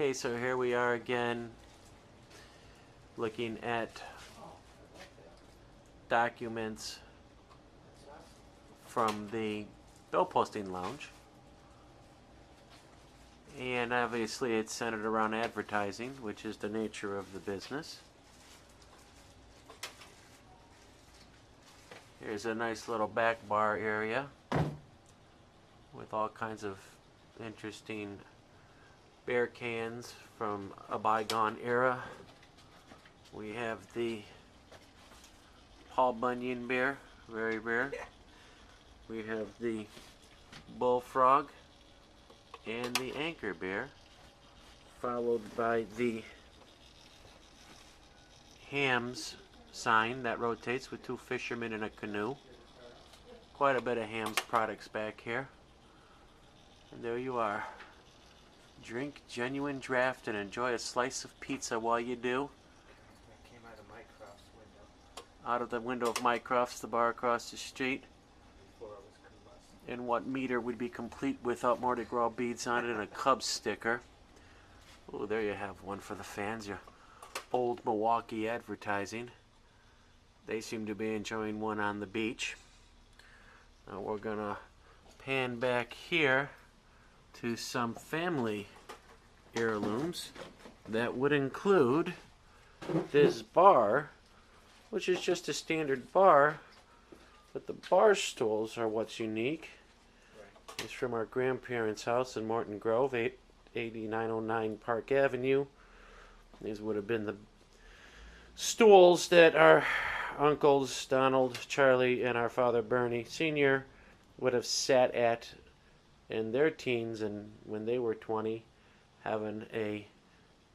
Okay, so here we are again looking at documents from the bill posting lounge, and obviously it's centered around advertising, which is the nature of the business. Here's a nice little back bar area with all kinds of interesting beer cans from a bygone era. We have the Paul Bunyan beer, very rare. We have the Bullfrog and the Anchor beer, followed by the Hams sign that rotates with two fishermen in a canoe. Quite a bit of Hams products back here. And there you are. Drink genuine draft and enjoy a slice of pizza while you do. That came out of Mycroft's window. Out of the window of Mycroft's, the bar across the street. Before it was combusted. And what meter would be complete without Mardi Gras beads on it and a Cubs sticker? Oh, there you have one for the fans. Your old Milwaukee advertising. They seem to be enjoying one on the beach. Now we're gonna pan back here to some family heirlooms that would include this bar, which is just a standard bar, but the bar stools are what's unique. Right. It's from our grandparents' house in Morton Grove, 8909 Park Avenue. These would have been the stools that our uncles Donald, Charlie, and our father Bernie Sr. would have sat at in their teens and when they were 20, having a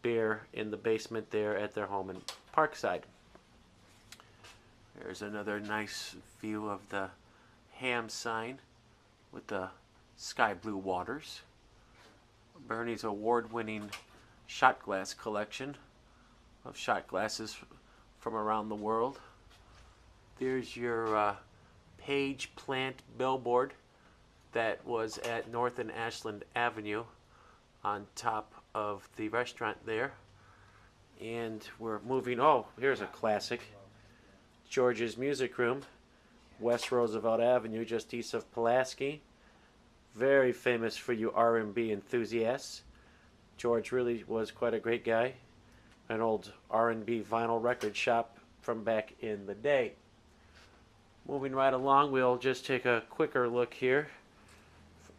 beer in the basement there at their home in Parkside. There's another nice view of the Ham sign with the sky blue waters. Bernie's award-winning shot glass collection of shot glasses from around the world. There's your Page Plant billboard that was at North and Ashland Avenue on top of the restaurant there. And we're moving, oh, here's a classic. George's Music Room, West Roosevelt Avenue, just east of Pulaski. Very famous for you R&B enthusiasts. George really was quite a great guy. An old R&B vinyl record shop from back in the day. Moving right along, we'll just take a quicker look here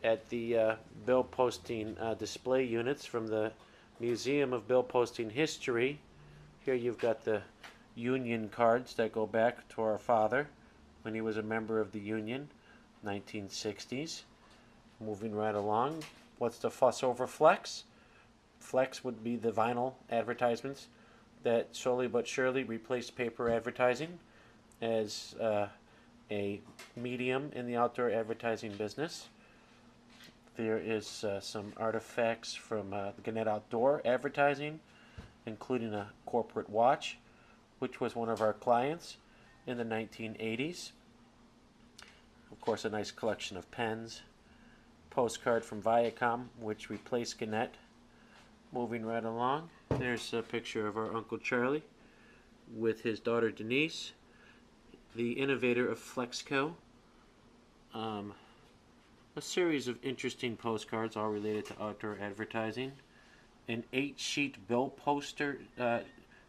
at the bill posting display units from the Museum of Bill Posting History. Here you've got the Union cards that go back to our father when he was a member of the Union, 1960s. Moving right along, what's the fuss over Flex? Flex would be the vinyl advertisements that slowly but surely replaced paper advertising as a medium in the outdoor advertising business. There is some artifacts from Gannett Outdoor Advertising, including a corporate watch, which was one of our clients in the 1980s. Of course, a nice collection of pens. Postcard from Viacom, which replaced Gannett. Moving right along, there's a picture of our Uncle Charlie with his daughter Denise, the innovator of Flexco. A series of interesting postcards, all related to outdoor advertising. An 8-sheet bill poster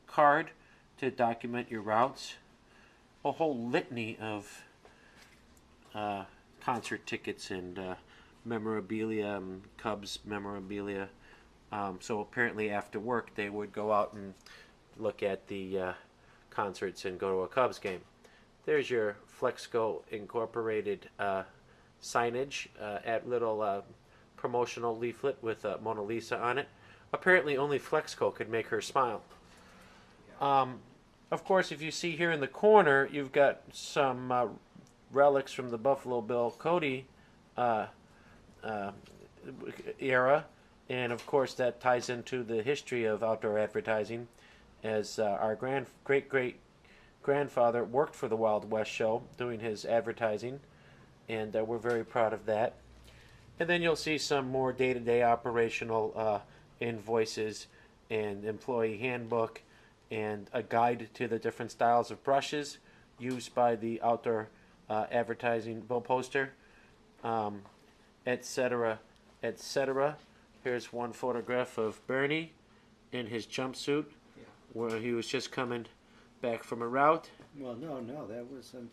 card to document your routes. A whole litany of concert tickets and memorabilia, Cubs memorabilia. So apparently after work they would go out and look at the concerts and go to a Cubs game. There's your Flexco Incorporated signage, at little promotional leaflet with Mona Lisa on it. Apparently only Flexco could make her smile. Of course, if you see here in the corner, you've got some relics from the Buffalo Bill Cody era, and of course that ties into the history of outdoor advertising, as our great-great-grandfather worked for the Wild West show doing his advertising, and we're very proud of that. And then you'll see some more day-to-day operational invoices and employee handbook and a guide to the different styles of brushes used by the outdoor advertising bill poster, etc., etc. Here's one photograph of Bernie in his jumpsuit, where he was just coming back from a route. Well, no, that wasn't.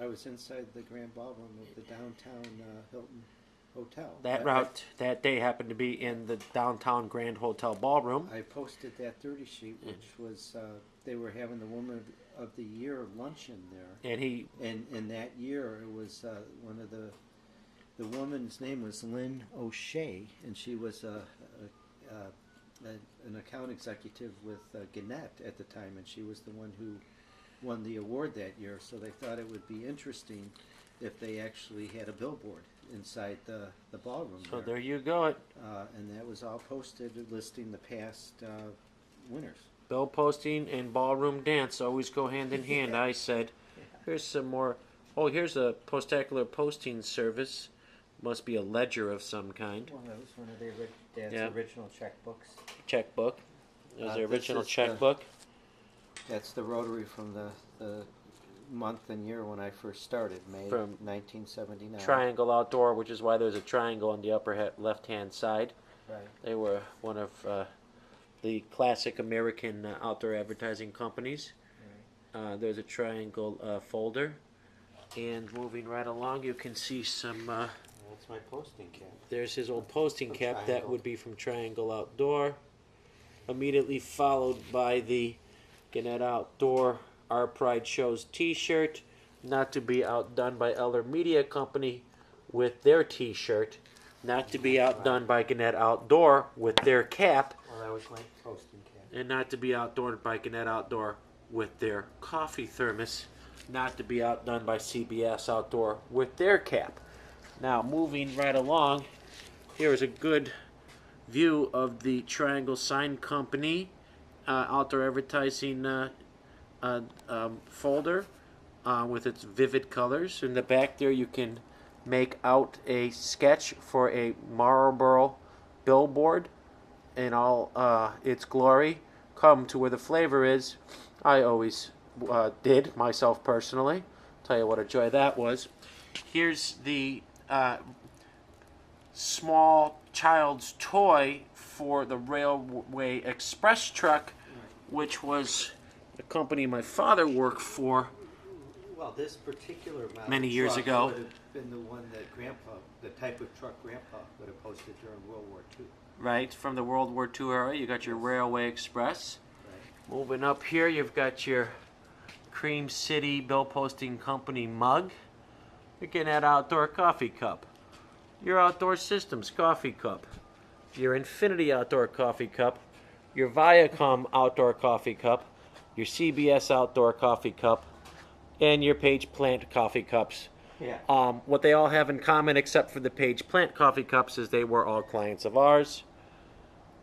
I was inside the Grand Ballroom of the downtown Hilton Hotel. That route that day happened to be in the downtown Grand Hotel Ballroom. I posted that 30 sheet, which was they were having the Woman of the Year luncheon there, And he and that year it was one of the woman's name was Lynn O'Shea, and she was an account executive with Gannett at the time, and she was the one who won the award that year. So they thought it would be interesting if they actually had a billboard inside the ballroom. So there you go. And that was all posted listing the past winners. Bill posting and ballroom dance always go hand in hand, I said. Here's some more. Oh, here's a postacular posting service. Must be a ledger of some kind. Well, that was one of Dad's original checkbooks. Checkbook. There's the This original is checkbook. That's the rotary from the month and year when I first started, May From 1979. Triangle Outdoor, which is why there's a triangle on the upper left-hand side. Right. They were one of the classic American outdoor advertising companies. Right. There's a triangle folder. And moving right along, you can see some... That's my posting cap. there's his old posting From cap. That Triangle. would be from Triangle Outdoor. Immediately followed by the Gannett Outdoor Our Pride Shows t-shirt. Not to be outdone by Eller Media Company with their t-shirt. Not to be outdone by Gannett Outdoor with their cap. Well, that was my posting cap. And not to be outdone by Gannett Outdoor with their coffee thermos. Not to be outdone by CBS Outdoor with their cap. Now, moving right along, here is a good view of the Triangle Sign Company outdoor advertising folder with its vivid colors. In the back there, you can make out a sketch for a Marlboro billboard in all its glory. Come to where the flavor is. I always did, myself personally. Tell you what a joy that was. Here's the small child's toy for the Railway Express truck, which was a company my father worked for. Well, this particular model Many years truck ago. would have been the one that Grandpa, the type of truck Grandpa would have posted during World War II. Right, from the World War II era, you got your Railway Express. Right. Moving up here, you've got your Cream City Bill Posting Company mug. You're getting that outdoor coffee cup. Your Outdoor Systems coffee cup. Your Infinity Outdoor coffee cup. Your Viacom Outdoor coffee cup. Your CBS Outdoor coffee cup. And your Page Plant coffee cups. Yeah. What they all have in common, except for the Page Plant coffee cups, is they were all clients of ours.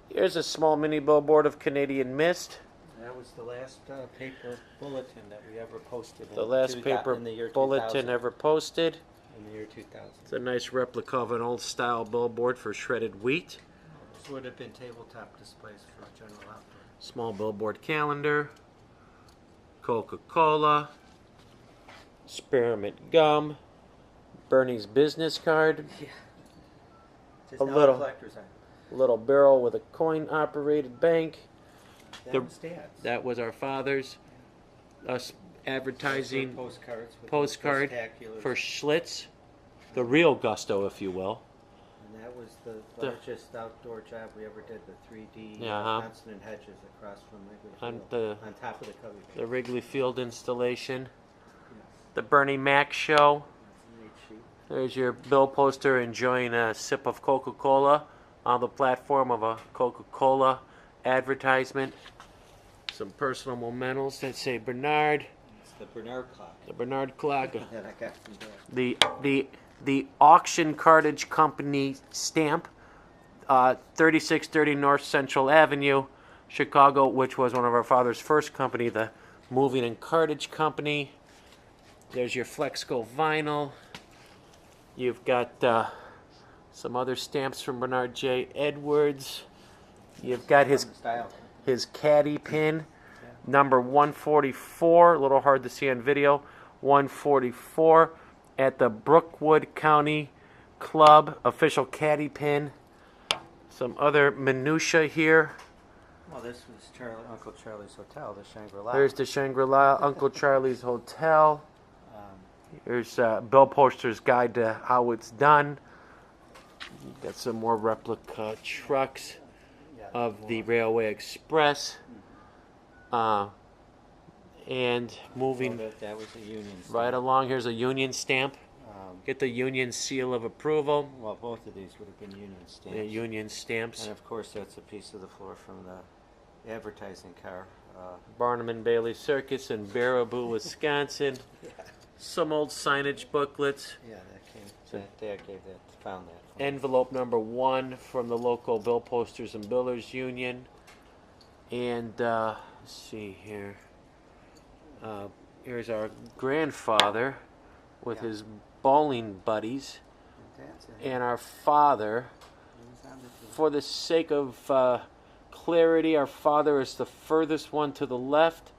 Here's a small mini billboard of Canadian Mist. That was the last paper bulletin that we ever posted. The last paper in the year bulletin 2000. ever posted. In the year 2000. It's a nice replica of an old style billboard for shredded wheat. This would have been tabletop displays for General Outdoor. Small billboard calendar. Coca-Cola. Spearmint gum. Bernie's business card. Yeah. Just A now little- collector's item. Little barrel with a coin operated bank. That was Dad's. That was our father's. Us advertising Postcards with postcard spectaculars. for Schlitz. The real gusto, if you will. And that was the The- largest outdoor job we ever did, the 3D Yeah, consonant hedges across from Wrigley On Field, the- on top of the cubby. The Wrigley Field installation. Yes. The Bernie Mac show. That's a neat sheet. There's your bill poster enjoying a sip of Coca-Cola on the platform of a Coca-Cola advertisement. Some personal mementos that say Bernard. It's the Bernard clock The Bernard clock. that I got from Dad. The Auction Cartage Company stamp. 3630 North Central Avenue, Chicago, which was one of our father's first company, the Moving and Cartage Company. There's your Flexco vinyl. You've got some other stamps from Bernard J. Edwards. You've got Style. his caddy pin, number 144. A little hard to see on video. 144 at the Brookwood County Club official caddy pin. Some other minutia here. Well, this was Uncle Charlie's Hotel, the Shangri-La. There's the Shangri-La, Uncle Charlie's Hotel. Um, Here's Bill Poster's guide to how it's done. Got some more replica trucks of the Railway Express. And moving that was a Union stamp. right along, here's a Union stamp. Get the Union seal of approval. Well, both of these would have been Union stamps. The Union stamps. And of course, that's a piece of the floor from the advertising car. Barnum and Bailey Circus in Baraboo, Wisconsin. Some old signage booklets. Yeah, that came. Dad gave that, found that. Envelope number 1 from the local Bill Posters and Billers Union. And let's see here. Here's our grandfather with his bowling buddies, and our father. For the sake of clarity, our father is the furthest one to the left,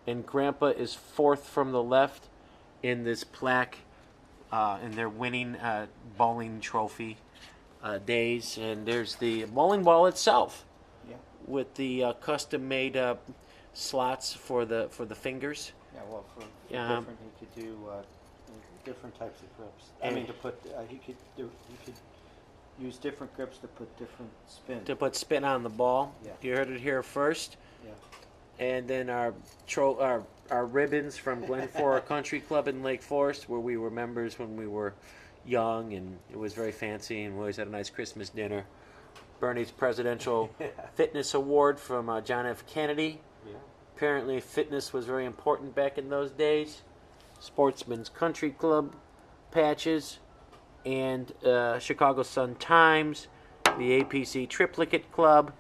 and Grandpa is 4th from the left in this plaque, in their winning bowling trophy days. And there's the bowling ball itself, with the custom-made slots for the fingers. Yeah, well, for different, he could do different types of grips. I mean, to put he could use different grips to put different spin. To put spin on the ball. Yeah. You heard it here first. Yeah. And then our ribbons from Glenfora Country Club in Lake Forest, where we were members when we were young, and it was very fancy, and we always had a nice Christmas dinner. Bernie's Presidential Fitness Award from John F. Kennedy. Yeah. Apparently fitness was very important back in those days. Sportsman's Country Club patches, and Chicago Sun-Times, the APC Triplicate Club,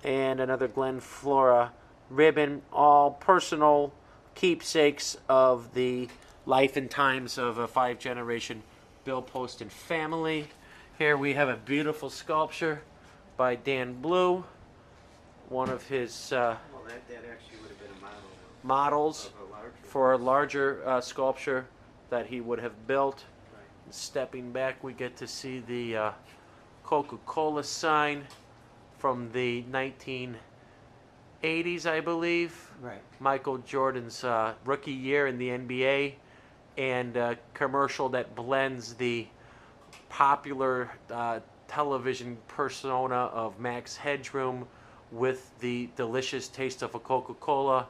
and another Glenflora ribbon, all personal keepsakes of the life and times of a 5-generation Bill Poston family. Here we have a beautiful sculpture by Dan Blue, one of his Well, that actually would have been a models of a larger. for a larger sculpture that he would have built. Right. Stepping back, we get to see the Coca-Cola sign from the 1980s, I believe. Right. Michael Jordan's rookie year in the NBA, and a commercial that blends the popular television persona of Max Headroom with the delicious taste of a Coca-Cola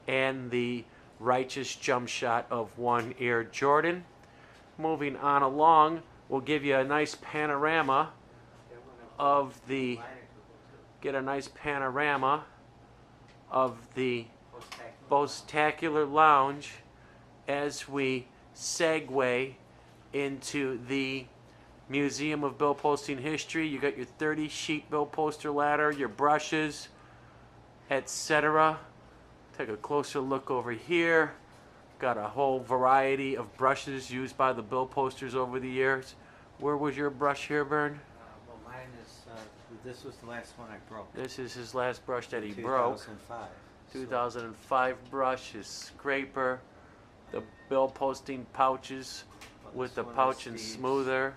and the righteous jump shot of one Air Jordan. Moving on along, we'll give you a nice panorama of the Bostacular Lounge as we segue into the Museum of Bill Posting History. You got your 30-sheet Bill Poster ladder, your brushes, etc. Take a closer look over here. Got a whole variety of brushes used by the Bill Posters over the years. Where was your brush here, Bern? Well, mine is. This was the last one I broke. This is his last brush that he broke. 2005. 2005 brush, his scraper, the Bill Posting pouches with the pouch and smoother.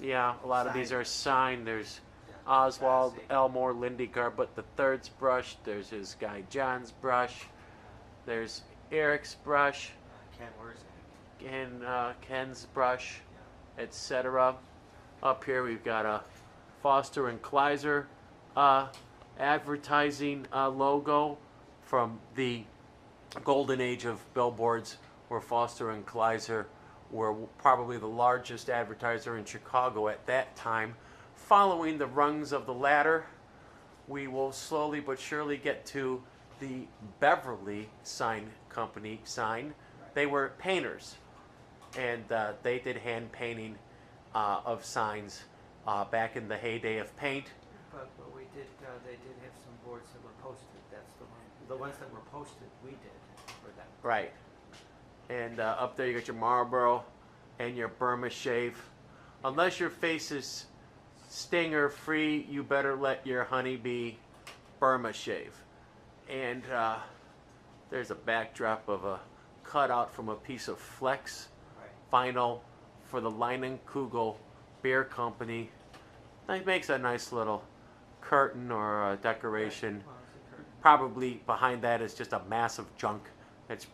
Yeah, a lot of these are signed. There's Oswald, Elmore, Lindygar, but the third's brush. There's his guy John's brush. There's Eric's brush. Ken, where's it? And Ken's brush, etc. Up here we've got a Foster and Kleiser advertising logo from the golden age of billboards, where Foster and Kleiser were probably the largest advertiser in Chicago at that time. Following the rungs of the ladder, we will slowly but surely get to the Beverly Sign Company sign. They were painters, and they did hand painting of signs back in the heyday of paint. But we did. They did have some boards that were posted. That's the ones that were posted. We did for them. Right. And up there you got your Marlboro and your Burma Shave. Unless your face is stinger free, you better let your honeybee Burma shave. And there's a backdrop of a cutout from a piece of flex vinyl for the Leinenkugel Beer Company. It makes a nice little curtain or a decoration. Well, it's a curtain. Probably behind that is just a massive junk that's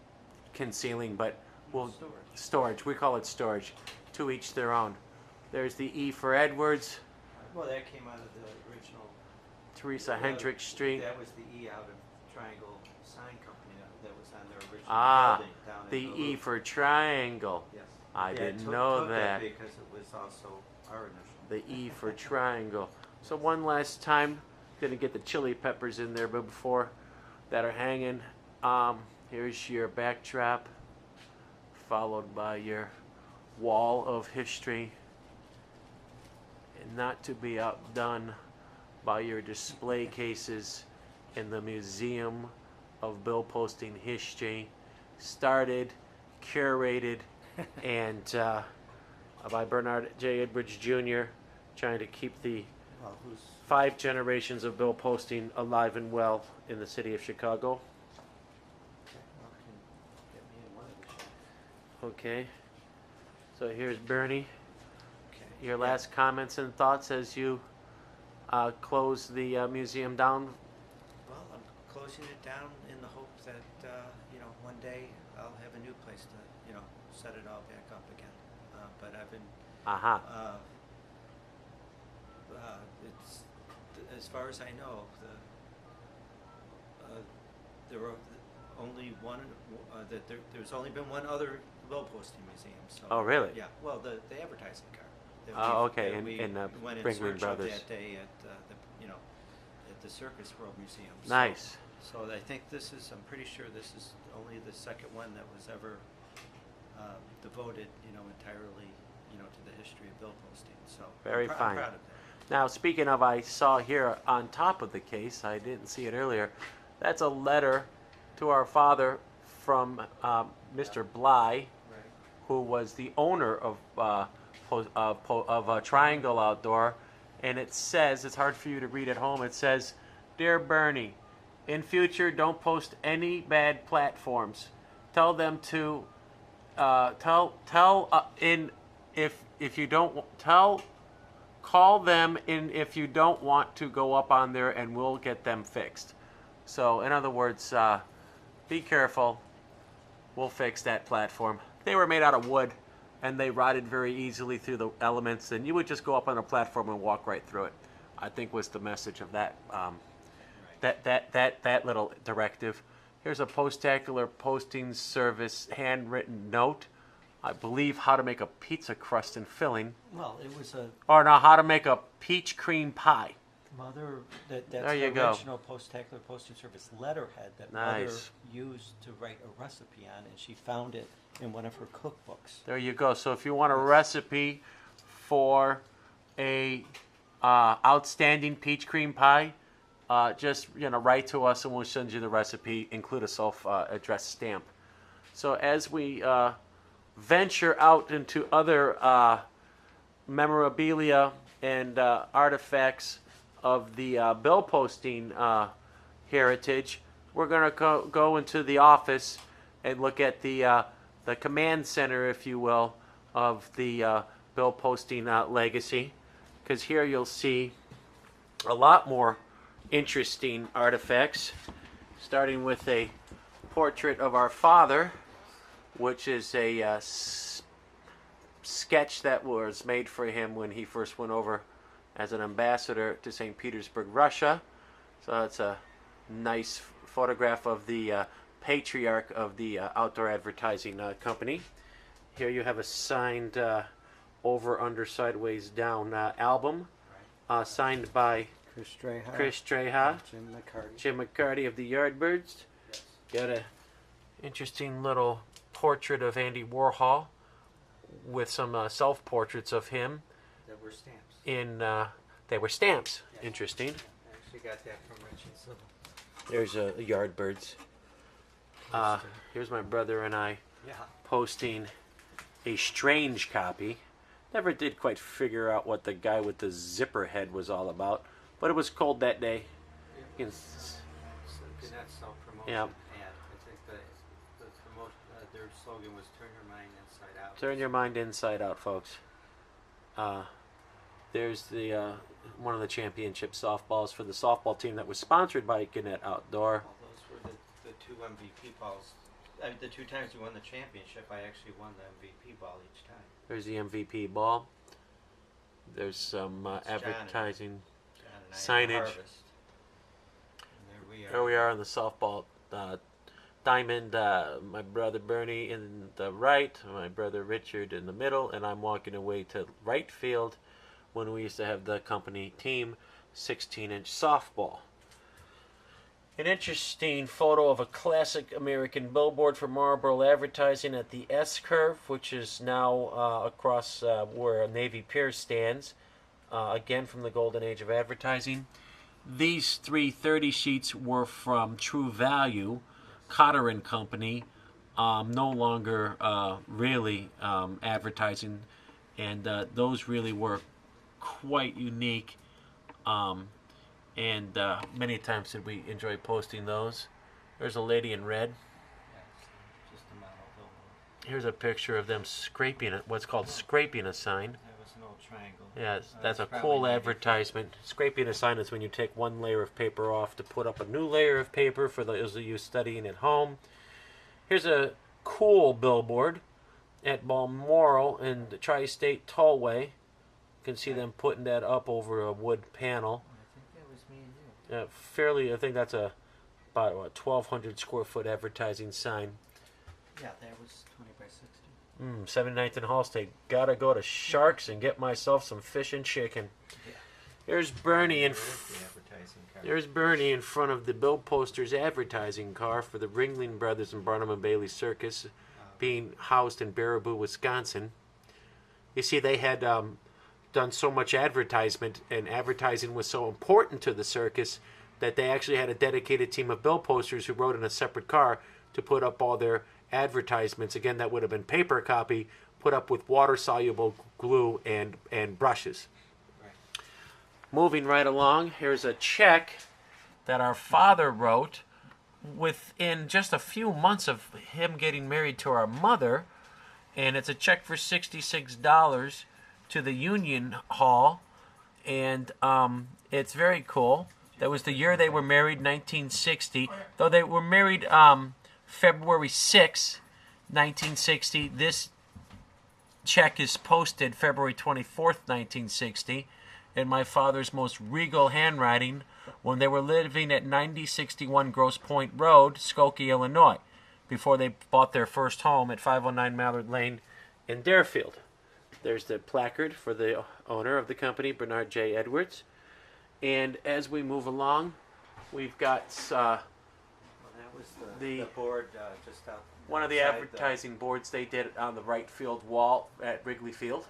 concealing, but we'll storage. We call it storage. To each their own. There's the E for Edwards, Well, that came out of the original. Teresa Hendricks Street. That was the E out of Triangle Sign Company that was on their original Ah, building down in the E Duluth. for Triangle. Yes. I Yeah, didn't took- know took that. because it was also our initial. The E for Triangle. So one last time, gonna get the chili peppers in there, but before that are hanging. Here's your backdrop, followed by your wall of history, and not to be outdone by your display cases in the Museum of Bill Posting History, started, curated, and by Bernard J. Edwards Jr., trying to keep the Well, who's 5 generations of bill posting alive and well in the city of Chicago. well, can get me in one of the shows. Okay. So here's Bernie. Okay. Your Yeah. last comments and thoughts as you close the museum down. Well, I'm closing it down in the hope that one day I'll have a new place to set it all back up again. But I've been Aha. it's as far as I know there were only one there's only been one other bill posting museum. So Oh, really? Yeah. Well, the advertising card. that Oh, we- okay, that in- we in, went in Brinkman search Brothers. of that day at the Circus World Museum. So- Nice. So I think I'm pretty sure this is only the second one that was ever devoted, entirely, to the history of bill posting. So Very I'm fine. proud of that. Now, speaking of, I saw here on top of the case, I didn't see it earlier, that's a letter to our father from Mr. Bly, Right. who was the owner of Triangle Outdoor, and it says, it's hard for you to read at home, it says, "Dear Bernie, in future don't post any bad platforms. Tell them to if you don't call them in if you don't want to go up on there, and we'll get them fixed." So in other words, be careful. We'll fix that platform. They were made out of wood, and they rotted very easily through the elements, and you would just go up on a platform and walk right through it, I think was the message of that that little directive. Here's a Postacular Posting Service handwritten note. I believe how to make a pizza crust and filling, Well, it was a or no, how to make a peach cream pie. Mother, that's There you the go. original Postacular Posting Service letterhead that Nice. Mother used to write a recipe on, and she found it in one of her cookbooks. There you go. So if you want a recipe for a outstanding peach cream pie, just write to us and we'll send you the recipe. Include a self-addressed stamp. So as we venture out into other memorabilia and artifacts of the bill posting heritage, we're going to go into the office and look at the command center, if you will, of the bill posting legacy. Because here you'll see a lot more interesting artifacts, starting with a portrait of our father, which is a sketch that was made for him when he first went over as an ambassador to St. Petersburg, Russia. So that's a nice photograph of the patriarch of the outdoor advertising company. Here you have a signed over, under, sideways, down album, signed by Chris Treha, Jim McCarty of the Yardbirds. Yes. Got a interesting little portrait of Andy Warhol with some self-portraits of him. That were stamps. They were stamps. Yes. Interesting. I actually got that from Rich and Sybil. There's Yardbirds. Here's my brother and I Yeah. posting a strange copy. Never did quite figure out what the guy with the zipper head was all about, but it was cold that day. You can Gannett's self-promotion Yeah. ad. I think the promotion, their slogan was "Turn your mind inside out." Turn your mind inside out, folks. There's the one of the championship softballs for the softball team that was sponsored by Gannett Outdoor. All those were the two MVP balls. I mean, the 2 times we won the championship, I actually won the MVP ball each time. There's the MVP ball. There's some That's John and- advertising John and I at the signage. harvest. And there we are. Here we are on the softball diamond. My brother Bernie in the right, my brother Richard in the middle, and I'm walking away to right field when we used to have the company team 16-inch softball. An interesting photo of a classic American billboard for Marlboro Advertising at the S curve, which is now across where Navy Pier stands, again from the golden age of advertising. These 330 sheets were from True Value, Cotter and Company, no longer really advertising, and those really were quite unique. And many times did we enjoy posting those. There's a lady in red. Yeah, it's just a model billboard. Here's a picture of them scraping it, what's called scraping a sign. That was an old triangle. Yeah, that's a It's probably cool 90 advertisement. Scraping a sign is when you take one layer of paper off to put up a new layer of paper for those of you studying at home. Here's a cool billboard at Balmoral in the Tri-State Tollway. You can see them putting that up over a wood panel. I think that was me and you. Fairly, I think that's about a 1,200 square foot advertising sign. Yeah, that was 20 by 60. 79th and Hallstate. Gotta go to Sharks and get myself some fish and chicken. Yeah. There's Bernie in. There's the advertising card. There's Bernie in front of the Bill Posters advertising car for the Ringling Brothers and Barnum and Bailey Circus, being housed in Baraboo, Wisconsin. You see, they had done so much advertisement, and advertising was so important to the circus that they actually had a dedicated team of bill posters who rode in a separate car to put up all their advertisements. Again, that would have been paper copy put up with water-soluble glue and brushes. Right. Moving right along, here's a check that our father wrote within just a few months of him getting married to our mother, and it's a check for $66 to the Union Hall, and it's very cool. That was the year they were married, 1960. Though they were married February 6, 1960. This check is posted February 24th, 1960, in my father's most regal handwriting when they were living at 9061 Grosse Pointe Road, Skokie, Illinois, before they bought their first home at 509 Mallard Lane in Deerfield. There's the placard for the owner of the company, Bernard J. Edwards. And as we move along, we've got Well, that was The- the board just out. one of the outside advertising boards they did on the right field wall at Wrigley Field,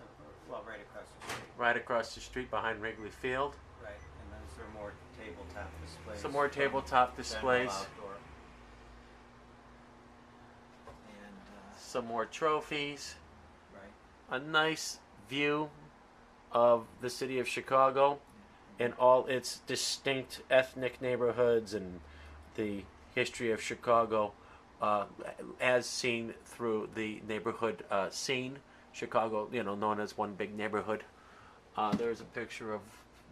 Well, right across the street. right across the street behind Wrigley Field. Right, and then is there more tabletop displays? Some more from tabletop General displays, Outdoor. And, some more trophies, right. a nice view of the city of Chicago and all its distinct ethnic neighborhoods and the history of Chicago as seen through the neighborhood scene. Chicago, known as one big neighborhood. There's a picture of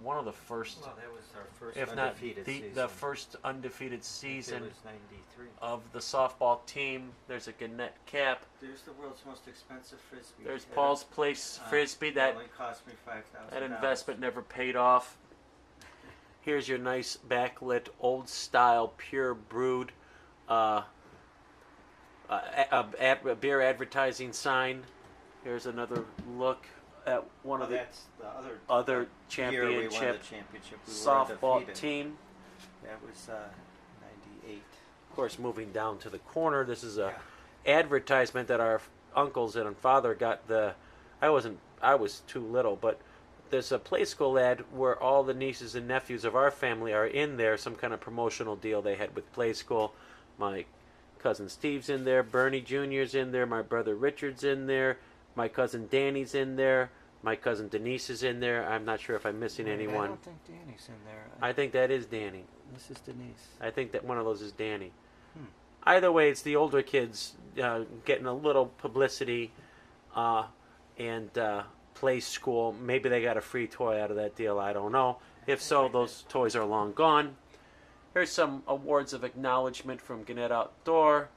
one of the first, Well, that was our first if not undefeated season. the first undefeated It season was 93. of the softball team. There's a Gannett cap. There's the world's most expensive frisbee. There's It, Paul's Place Frisbee. That only cost me $5,000. That investment never paid off. Here's your nice backlit, old-style, pure brewed a beer advertising sign. Here's another look at one of the that's the other year we won the championship championship. We were softball undefeated. team. That was 98. Of course, moving down to the corner, this is a Yeah. advertisement that our uncles and father got. I was too little, but there's a play school ad where all the nieces and nephews of our family are in there, some kind of promotional deal they had with play school. My cousin Steve's in there, Bernie Jr.'s in there, my brother Richard's in there, my cousin Danny's in there, My cousin Denise is in there. I'm not sure if I'm missing I anyone. don't think Danny's in there. I think that is Danny. This is Denise. I think that one of those is Danny. Hmm. Either way, it's the older kids getting a little publicity and play school. Maybe they got a free toy out of that deal. I don't know. If so, those toys are long gone. Here's some awards of acknowledgement from Gannett Outdoor.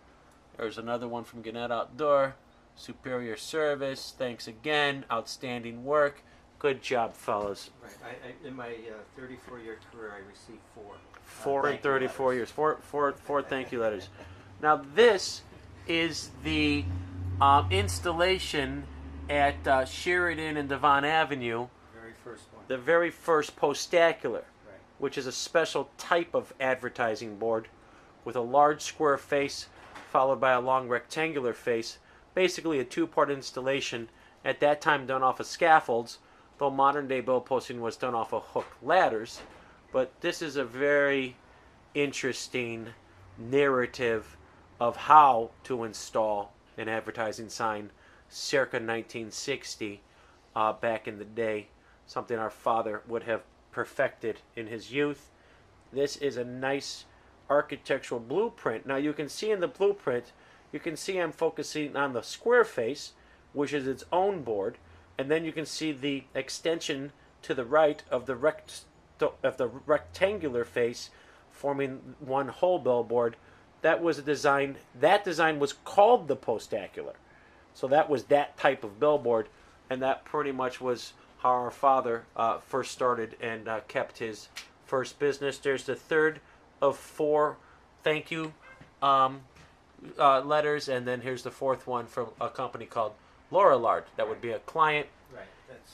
There's another one from Gannett Outdoor. Superior service. Thanks again. Outstanding work. Good job, fellas. Right. In my 34-year career, I received 4. 4 in 34 years. Four thank you letters. Now this is the installation at Sheridan and Devon Avenue. Very first one. The very first postacular, Right. which is a special type of advertising board with a large square face followed by a long rectangular face. Basically a 2-part installation, at that time done off of scaffolds, though modern day bill posting was done off of hook ladders. But this is a very interesting narrative of how to install an advertising sign circa 1960 back in the day. Something our father would have perfected in his youth. This is a nice architectural blueprint. Now you can see in the blueprint, you can see I'm focusing on the square face, which is its own board, and then you can see the extension to the right of the rectangular face forming one whole billboard. That was a design. That design was called the postacular. So that was that type of billboard, and that pretty much was how our father first started and kept his first business. There's the third of 4 thank you letters, and then here's the 4th one from a company called Lorillard. That would be a client. Right. That's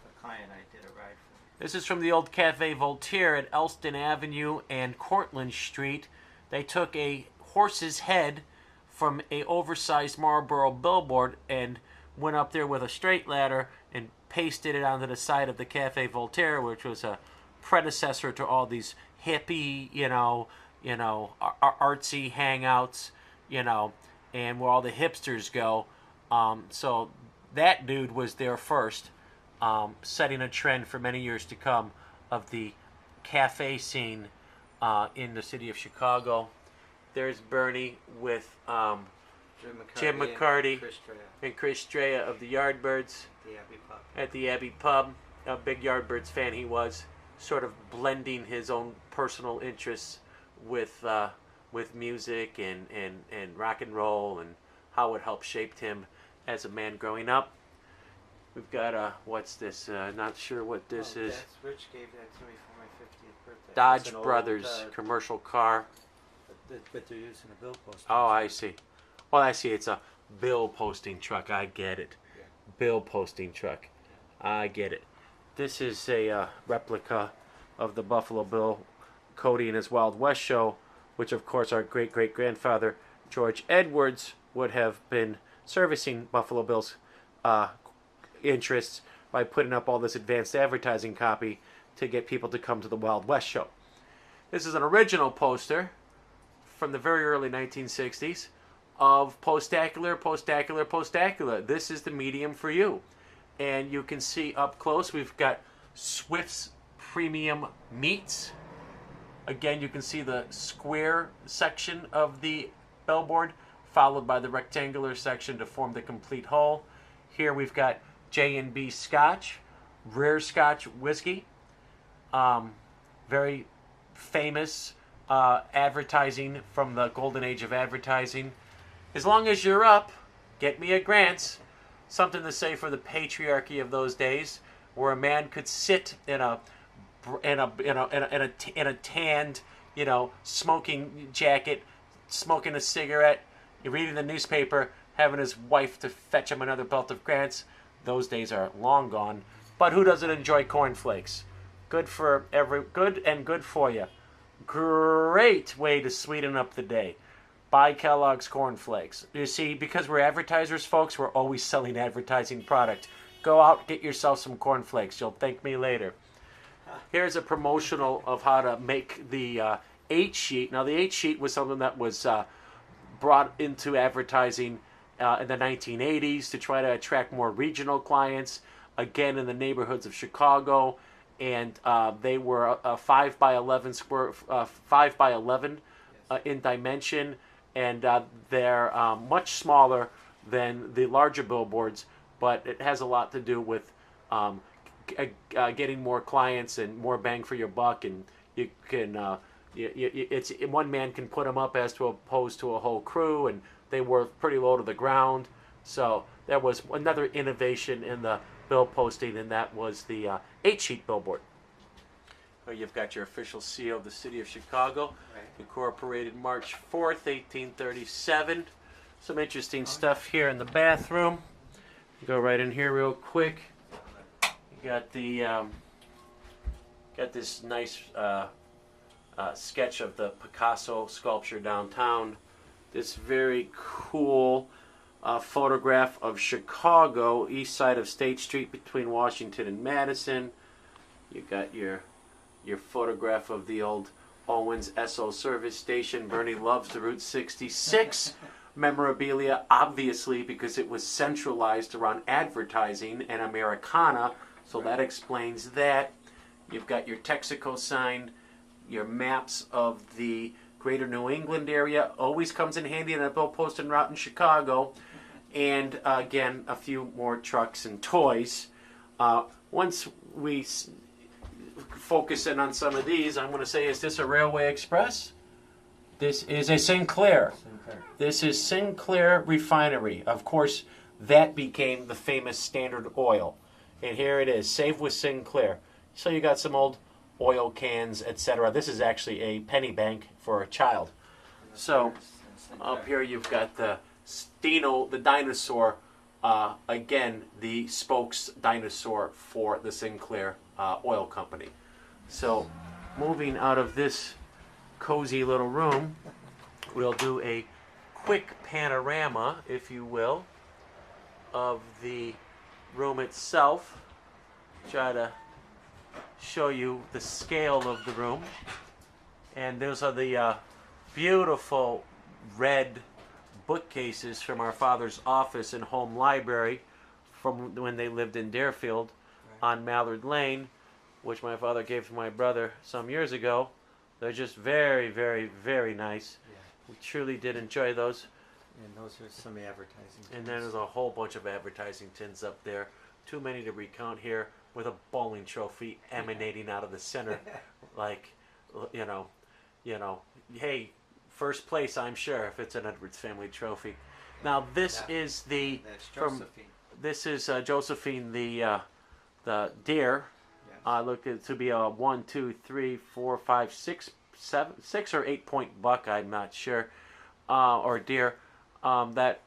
the client I did a ride for. This is from the old Cafe Voltaire at Elston Avenue and Cortlandt Street. They took a horse's head from a oversized Marlboro billboard and went up there with a straight ladder and pasted it onto the side of the Cafe Voltaire, which was a predecessor to all these hippie, artsy hangouts, and where all the hipsters go. So that dude was there first, setting a trend for many years to come of the cafe scene in the city of Chicago. There's Bernie with Jim McCarty and Chris Strea of the Yardbirds The Abbey Pub. at the Abbey Pub. A big Yardbirds fan he was, sort of blending his own personal interests with music and rock and roll and how it helped shape him as a man growing up. We've got what's this? Not sure what this is. That's Rich gave that to me for my 50th birthday. Dodge It's an Brothers old, commercial car. but they're using a bill post. Oh, I see. Well, I see. It's a bill posting truck. I get it. Yeah. Bill posting truck. I get it. This is a replica of the Buffalo Bill, Cody and his Wild West show, which of course our great-great-grandfather George Edwards would have been servicing Buffalo Bill's interests by putting up all this advanced advertising copy to get people to come to the Wild West show. This is an original poster from the very early 1960s of postacular, postacular, postacular. This is the medium for you. And you can see up close we've got Swift's Premium Meats. Again, you can see the square section of the billboard followed by the rectangular section to form the complete whole. Here we've got J&B Scotch, rare Scotch whiskey. Very famous advertising from the golden age of advertising. As long as you're up, get me a Grant's. Something to say for the patriarchy of those days, where a man could sit in a tanned, smoking jacket, smoking a cigarette, reading the newspaper, having his wife to fetch him another belt of Grant's. Those days are long gone. But who doesn't enjoy cornflakes? Good for good for you. Great way to sweeten up the day. Buy Kellogg's cornflakes. You see, because we're advertisers, folks, we're always selling advertising product. Go out, get yourself some cornflakes. You'll thank me later. Here's a promotional of how to make the 8-sheet. Now, the 8-sheet was something that was brought into advertising in the 1980s to try to attract more regional clients. again in the neighborhoods of Chicago, and they were a 5 by 11 in dimension, and they're much smaller than the larger billboards, but it has a lot to do with getting more clients and more bang for your buck, and you can it's one man can put them up as to opposed to a whole crew, and they were pretty low to the ground. So there was another innovation in the bill posting, and that was the 8-sheet billboard. You've got your official seal of the city of Chicago, incorporated March 4th, 1837. Some interesting stuff here in the bathroom. Go right in here real quick. You got the got this nice sketch of the Picasso sculpture downtown. This very cool photograph of Chicago, east side of State Street between Washington and Madison. You got your photograph of the old Owens Esso service station. Bernie loves the Route 66 memorabilia, obviously, because it was centralized around advertising and Americana, so that explains that. You've got your Texaco sign, your maps of the greater New England area, always comes in handy on a bill posting route in Chicago, and again, a few more trucks and toys. Once we focus in on some of these, I'm going to say, is this a Railway Express? This is a Sinclair. This is Sinclair Refinery. Of course, that became the famous Standard Oil. And here it is, Save with Sinclair. So you got some old oil cans, etc. This is actually a penny bank for a child. So up here you've got the Steno, the dinosaur. Again, the spokes dinosaur for the Sinclair Oil Company. So moving out of this cozy little room, we'll do a quick panorama, if you will, of the room itself. Try to show you the scale of the room. And those are the beautiful red bookcases from our father's office and home library from when they lived in Deerfield on Mallard Lane, which my father gave to my brother some years ago. They're just very, very, very nice. Yeah. We truly did enjoy those. And those are some advertising. And then there's a whole bunch of advertising tins up there. Too many to recount here, with a bowling trophy emanating out of the center. Like, you know, hey, first place, I'm sure, if it's an Edwards family trophy. Now this is the That's Josephine. This is Josephine, the deer. Yes. Look, it to be a 1, 2, 3, 4, 5, 6, 7, 6 or 8 point buck. I'm not sure, or deer. That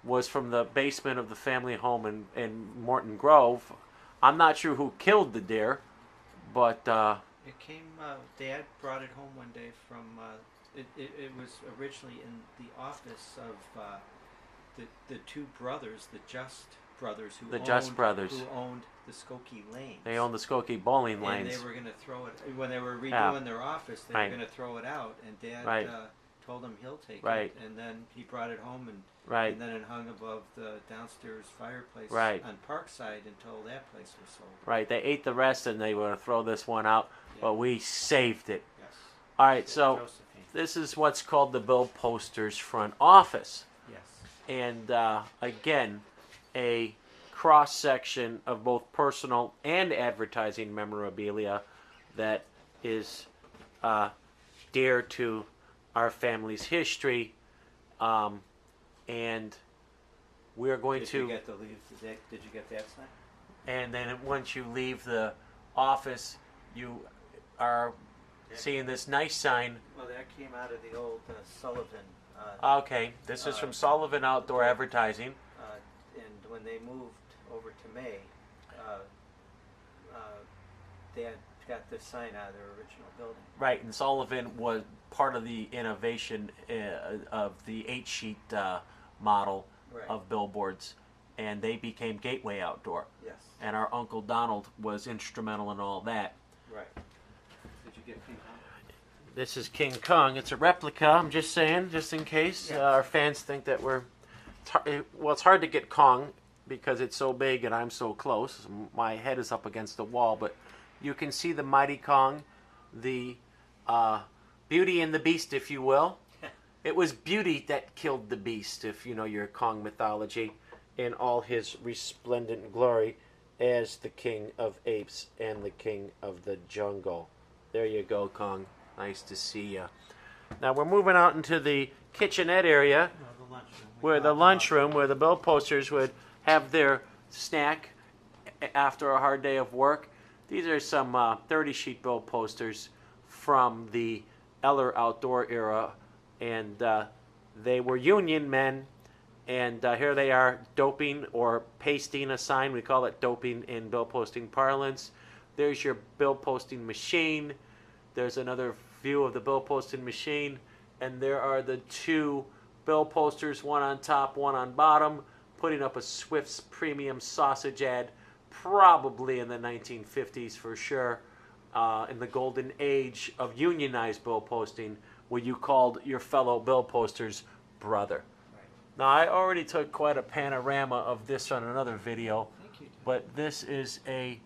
was from the basement of the family home in Morton Grove. I'm not sure who killed the deer, but It came. Dad brought it home one day from. It was originally in the office of the two brothers, the Just brothers, who owned the Skokie Lanes. They owned the Skokie bowling lanes. And they were going to throw it when they were redoing their office. They were going to throw it out, and Dad told him he'll take it. And then he brought it home, and then it hung above the downstairs fireplace on Parkside until that place was sold. Right. They ate the rest, and they were going to throw this one out, but we saved it. Yes. All right. So Josephine. this is what's called the bill poster's front office. Yes. And again, a cross section of both personal and advertising memorabilia that is dear to our family's history, and we're going to. Did you get that sign? And then once you leave the office, you are seeing this nice sign. Well, that came out of the old Sullivan. Okay, this is from Sullivan Outdoor Advertising. And when they moved over to May, they had got this sign out of their original building. Right, and Sullivan was part of the innovation of the 8-sheet model of billboards, and they became Gateway Outdoor. Yes. And our Uncle Donald was instrumental in all that. Right. Did you get King Kong? This is King Kong. It's a replica, I'm just saying, just in case. Yes. Our fans think that we're... well, it's hard to get Kong because it's so big and I'm so close. My head is up against the wall, but you can see the mighty Kong, the Beauty and the Beast, if you will. It was Beauty that killed the Beast, if you know your Kong mythology, in all his resplendent glory as the king of apes and the king of the jungle. There you go, Kong. Nice to see you. Now we're moving out into the kitchenette area, where the lunchroom, where the bill posters would have their snack after a hard day of work. These are some 30-sheet bill posters from the Eller outdoor era, and they were union men, and here they are doping or pasting a sign. We call it doping in bill posting parlance. There's your bill posting machine. There's another view of the bill posting machine, and there are the two bill posters, one on top, one on bottom, putting up a Swift's premium sausage ad, probably in the 1950s for sure, in the golden age of unionized bill posting, where you called your fellow bill posters brother. Right. Now, I already took quite a panorama of this on another video, but this is a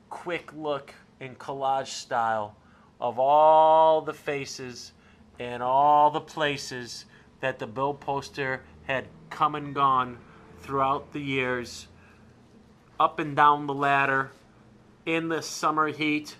quick look in collage style of all the faces and all the places that the bill poster had come and gone throughout the years, up and down the ladder, in the summer heat,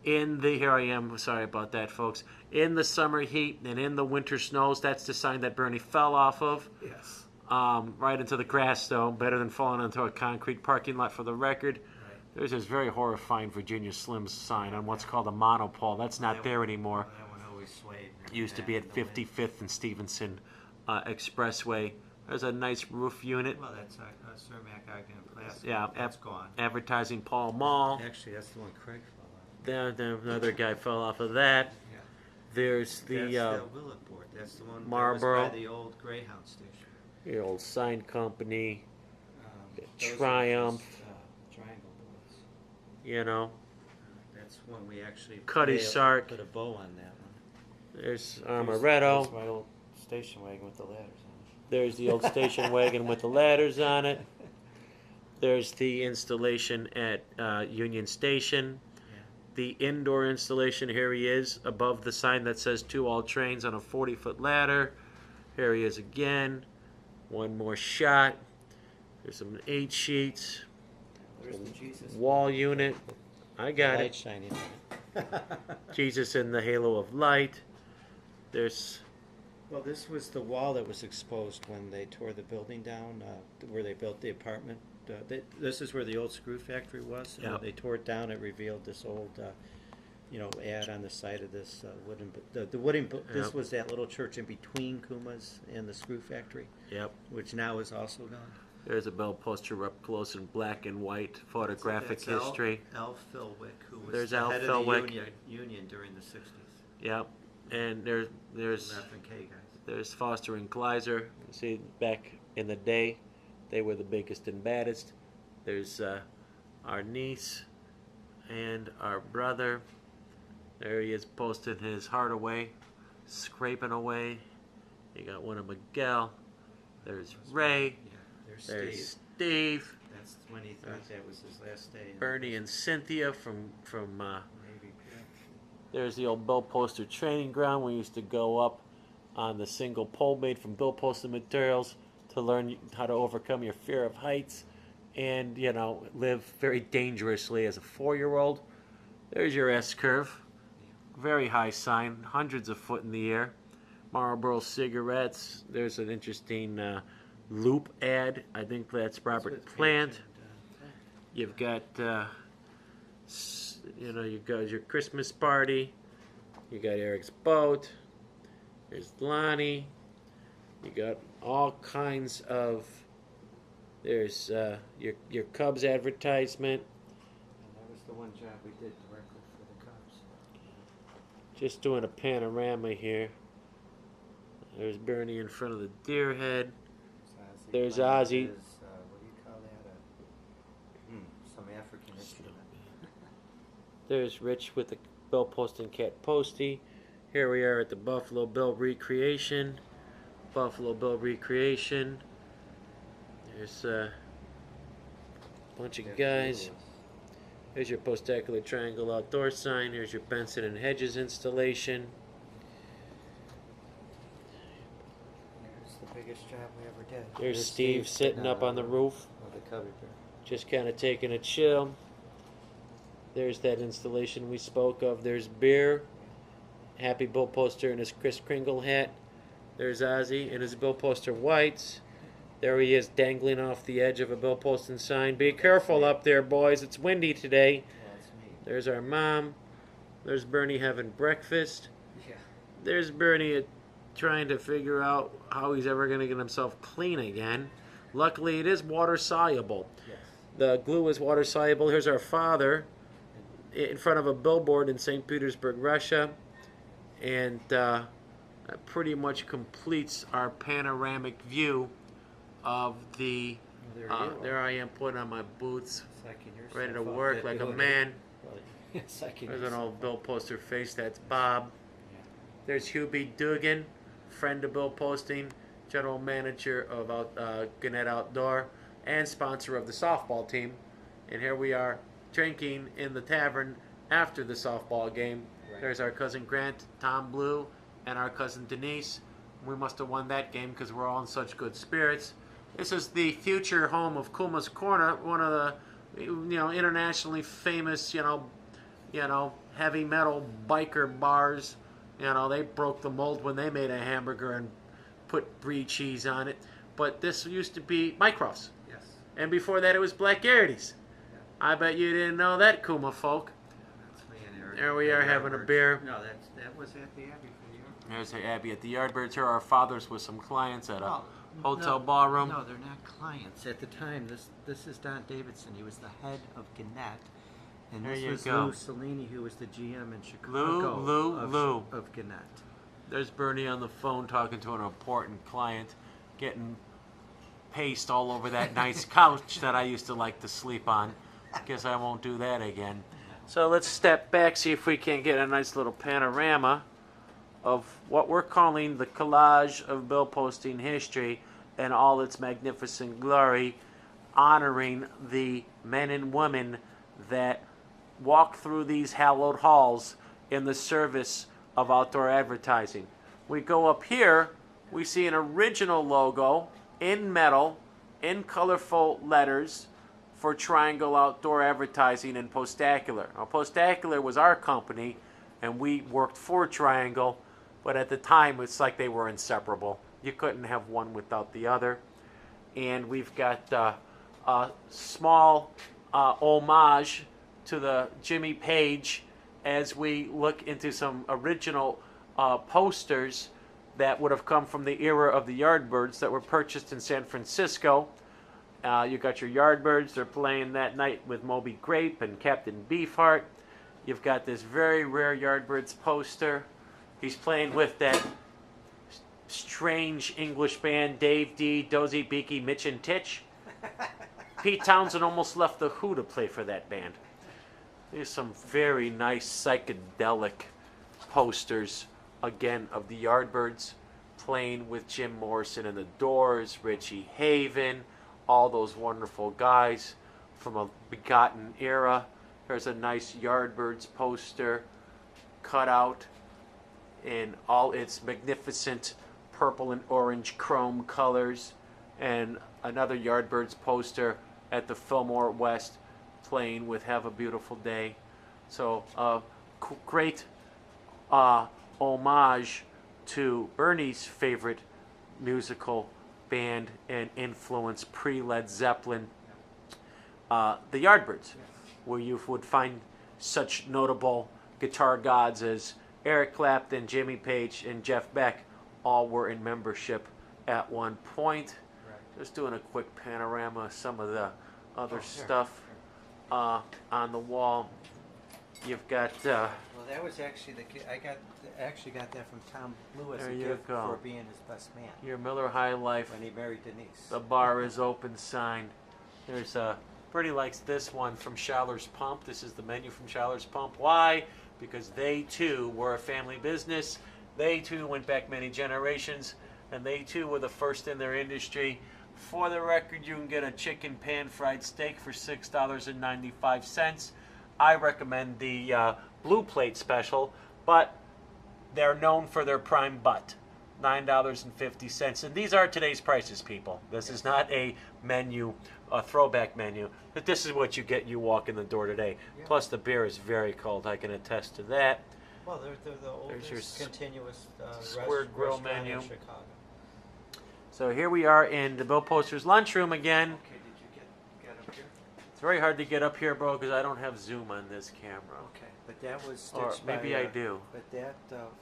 in the, here I am, sorry about that, folks, in the summer heat and in the winter snows. That's the sign that Bernie fell off of. Yes. Right into the grass, though, better than falling into a concrete parking lot, for the record. Right. There's this very horrifying Virginia Slims sign on what's called a monopole. That's not there anymore. That one always swayed. Used to be at 55th and Stevenson Expressway. There's a nice roof unit. Well, that's Cermak Ogden Plastic. Yeah, that's gone. Advertising Pall Mall. Actually, that's the one Craig fell off. Another guy fell off of that. Yeah. There's the Willetport. That's the one Marlboro. that was by the old Greyhound station. The old sign company. Those Triumph. Just, triangle bullets. You know. That's one we actually Cuddy Sark. put a bow on that one. There's Amaretto. There's my old station wagon with the ladders on it. There's the old station wagon with the ladders on it. There's the installation at Union Station. Yeah. The indoor installation, here he is, above the sign that says to all trains on a 40-foot ladder. Here he is again. One more shot. There's some 8 sheets. There's the Jesus wall unit. I got light it. shining on it. Jesus in the halo of light. There's... Well, this was the wall that was exposed when they tore the building down, where they built the apartment. This is where the old screw factory was. Yep. They tore it down. It revealed this old, ad on the side of this wooden. The wooden. This Yep. was that little church in between Kuma's and the screw factory. Yep. Which now is also gone. There's a bell poster up close in black and white, photographic That's history. Al Philwick, who was There's the Al head Philwick. of the union during the 60s. Yep. And there's F&K guys. There's Foster and Kleiser. You see, back in the day, they were the biggest and baddest. There's our niece and our brother. There he is, posting his heart away, scraping away. You got one of Miguel. There's Ray. Yeah, there's Steve. That's when he thought that was his last day. Bernie and Cynthia from Navy Pier. There's the old bill poster training ground. We used to go up on the single pole made from bill posting materials to learn how to overcome your fear of heights and, live very dangerously as a 4-year-old. There's your S-curve. Very high sign, hundreds of foot in the air. Marlboro cigarettes. There's an interesting loop ad. I think that's Robert Plant. You've got, you got your Christmas party. You got Eric's boat. There's Lonnie. You got all kinds of. There's your Cubs advertisement. And that was the one job we did directly for the Cubs. Just doing a panorama here. There's Bernie in front of the deer head. There's Ozzy. What do you call that? Some African instrument. There's Rich with the Bill Posting Cat Posty. Here we are at the Buffalo Bill Recreation. Buffalo Bill Recreation. There's Bunch of guys. Here's your Postacular Triangle outdoor sign. Here's your Benson and Hedges installation. It's the biggest job we ever did. There's Steve sitting up on the roof, of the cubby there. just kind of taking a chill. There's that installation we spoke of. There's Beer, Happy Bill Poster in his Kris Kringle hat. There's Ozzy in his Bill Poster whites. There he is dangling off the edge of a Bill Poston sign. Be careful up there, boys. It's windy today. There's our mom. There's Bernie having breakfast. Yeah. There's Bernie trying to figure out how he's ever going to get himself clean again. Luckily, it is water soluble. Yes. The glue is water soluble. Here's our father in front of a billboard in St. Petersburg, Russia. And that pretty much completes our panoramic view of the... there I am putting on my boots, ready to work like a man. There's an old Bill Poster face. That's Bob. There's Hubie Dugan, friend of Bill Posting, general manager of Gannett Outdoor, and sponsor of the softball team. And here we are drinking in the tavern after the softball game. Right. There's our cousin Grant, Tom Blue, and our cousin Denise. We must have won that game because we're all in such good spirits. This is the future home of Kuma's Corner, one of the internationally famous heavy metal biker bars. They broke the mold when they made a hamburger and put brie cheese on it. But this used to be Mycroft's. Yes. And before that, it was Black Garrity's. Yeah. I bet you didn't know that, Kuma folk. That's me and Eric. There we are having a beer. No, that was at the Abbey for the Yardbirds. There's the Abbey at the Yardbirds. Here are our fathers with some clients at a hotel ballroom. No, they're not clients. At the time, this is Don Davidson. He was the head of Gannett. And there this was Lou Cellini, who was the GM in Chicago of Gannett. There's Bernie on the phone talking to an important client, getting paste all over that nice couch that I used to like to sleep on. Guess I won't do that again. So let's step back, see if we can get a nice little panorama of what we're calling the collage of Bill Posting history and all its magnificent glory, honoring the men and women that walk through these hallowed halls in the service of outdoor advertising. We go up here, we see an original logo in metal, in colorful letters for Triangle Outdoor Advertising and Postacular. Now, Postacular was our company, and we worked for Triangle, but at the time, it's like they were inseparable. You couldn't have one without the other. And we've got a small homage to the Jimmy Page as we look into some original posters that would have come from the era of the Yardbirds that were purchased in San Francisco. You got your Yardbirds, they're playing that night with Moby Grape and Captain Beefheart. You've got this very rare Yardbirds poster. He's playing with that strange English band, Dave D, Dozy, Beaky, Mitch, and Titch. Pete Townsend almost left the Who to play for that band. There's some very nice psychedelic posters, again, of the Yardbirds playing with Jim Morrison and the Doors, Richie Haven, all those wonderful guys from a begotten era. There's a nice Yardbirds poster cut out in all its magnificent purple and orange chrome colors, and another Yardbirds poster at the Fillmore West playing with Have a Beautiful Day. So great homage to Bernie's favorite musical band and influence pre-Led Zeppelin, the Yardbirds, where you would find such notable guitar gods as Eric Clapton, Jimmy Page, and Jeff Beck all were in membership at one point. Right. Just doing a quick panorama of some of the other stuff on the wall. You've got... well, that was actually I got that from Tom Blue as a gift for being his best man. Your Miller High Life. When he married Denise. The bar is open sign. There's Bernie likes this one from Schaler's Pump. This is the menu from Schaler's Pump. Why? Because they too were a family business. They too went back many generations, and they too were the first in their industry For the record, you can get a chicken pan-fried steak for $6.95. I recommend the Blue Plate special, but they're known for their prime butt. $9.50. And these are today's prices, people. This is not a menu, a throwback menu. But this is what you get you walk in the door today. Yeah. Plus, the beer is very cold. I can attest to that. Well, they're the oldest your continuous square grill restaurant menu. in Chicago. So here we are in the Bill Poster's lunchroom again. Okay, did you get up here? It's very hard to get up here, bro, because I don't have zoom on this camera. Okay, but that was Or stitched maybe by, I do. But that